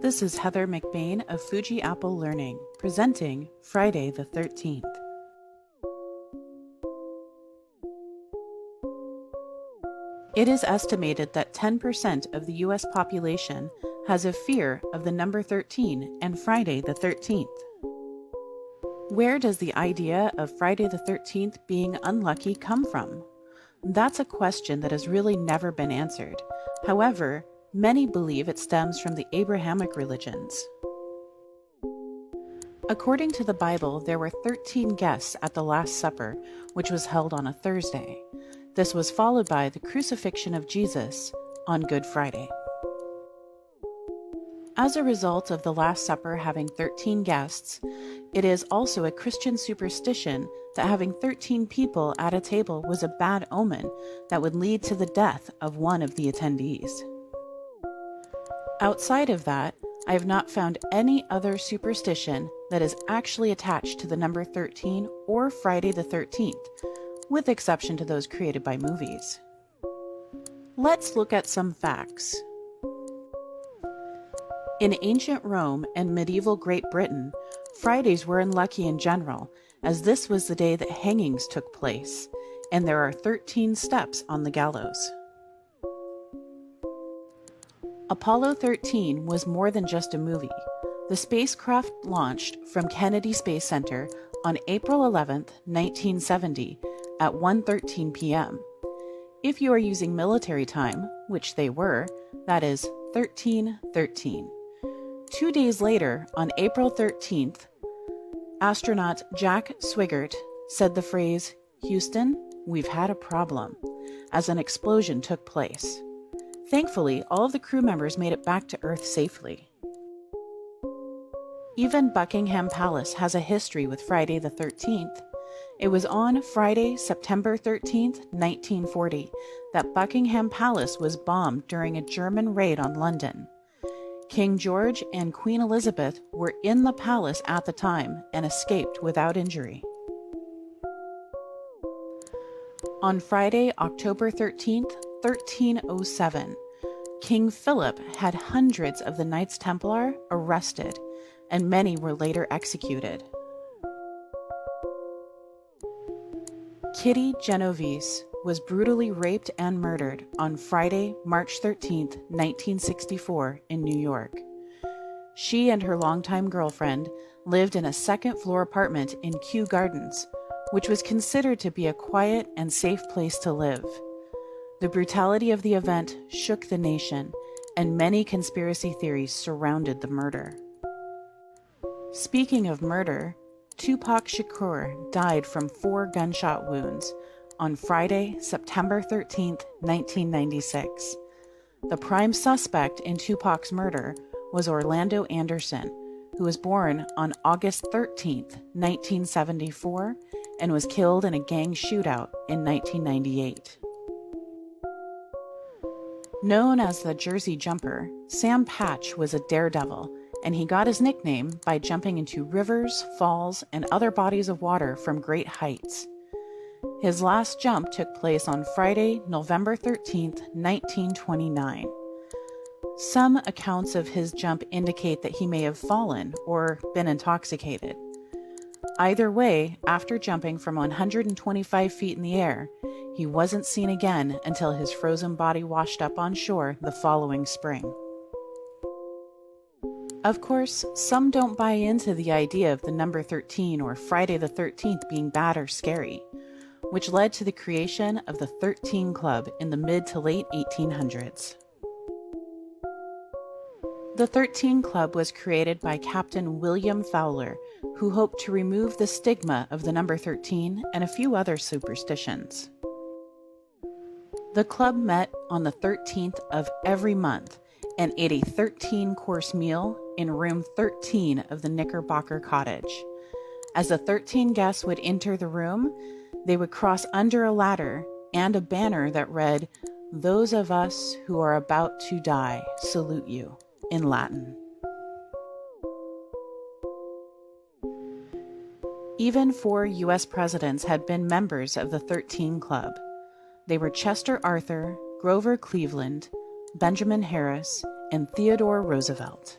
This is Heather McBain of Fuji Apple Learning, presenting Friday the 13th. It is estimated that 10% of the U.S. population has a fear of the number 13 and Friday the 13th. Where does the idea of Friday the 13th being unlucky come from? That's a question that has really never been answered. However, many believe it stems from the Abrahamic religions. According to the Bible, there were 13 guests at the Last Supper, which was held on a Thursday. This was followed by the crucifixion of Jesus on Good Friday. As a result of the Last Supper having 13 guests, it is also a Christian superstition that having 13 people at a table was a bad omen that would lead to the death of one of the attendees. Outside of that, I have not found any other superstition that is actually attached to the number 13 or Friday the 13th, with exception to those created by movies. Let's look at some facts. In ancient Rome and medieval Great Britain, Fridays were unlucky in general, as this was the day that hangings took place, and there are 13 steps on the gallows. Apollo 13 was more than just a movie. The spacecraft launched from Kennedy Space Center on April 11, 1970, at 1:13 p.m. If you are using military time, which they were, that is 13:13. 2 days later, on April 13th, astronaut Jack Swigert said the phrase, "Houston, we've had a problem," as an explosion took place. Thankfully, all of the crew members made it back to Earth safely. Even Buckingham Palace has a history with Friday the 13th. It was on Friday, September 13th, 1940, that Buckingham Palace was bombed during a German raid on London. King George and Queen Elizabeth were in the palace at the time and escaped without injury. On Friday, October 13th, 1307, King Philip had hundreds of the Knights Templar arrested, and many were later executed. Kitty Genovese was brutally raped and murdered on Friday, March 13, 1964, in New York. She and her longtime girlfriend lived in a second-floor apartment in Kew Gardens, which was considered to be a quiet and safe place to live. The brutality of the event shook the nation, and many conspiracy theories surrounded the murder. Speaking of murder, Tupac Shakur died from 4 gunshot wounds on Friday, September 13, 1996. The prime suspect in Tupac's murder was Orlando Anderson, who was born on August 13, 1974, and was killed in a gang shootout in 1998. Known as the Jersey Jumper, Sam Patch was a daredevil, and he got his nickname by jumping into rivers, falls, and other bodies of water from great heights. His last jump took place on Friday, November 13, 1929. Some accounts of his jump indicate that he may have fallen or been intoxicated. Either way, after jumping from 125 feet in the air, he wasn't seen again until his frozen body washed up on shore the following spring. Of course, some don't buy into the idea of the number 13 or Friday the 13th being bad or scary, which led to the creation of the 13 Club in the mid to late 1800s. The 13 Club was created by Captain William Fowler, who hoped to remove the stigma of the number 13 and a few other superstitions. The club met on the 13th of every month and ate a 13-course meal in room 13 of the Knickerbocker Cottage. As the 13 guests would enter the room, they would cross under a ladder and a banner that read, "Those of us who are about to die salute you," in Latin. Even 4 U.S. presidents had been members of the 13 Club. They were Chester Arthur, Grover Cleveland, Benjamin Harris, and Theodore Roosevelt.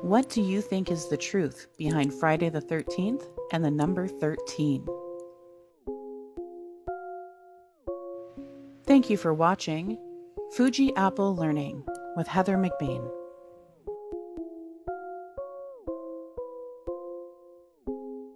What do you think is the truth behind Friday the 13th and the number 13? Thank you for watching Fuji Apple Learning with Heather McBain.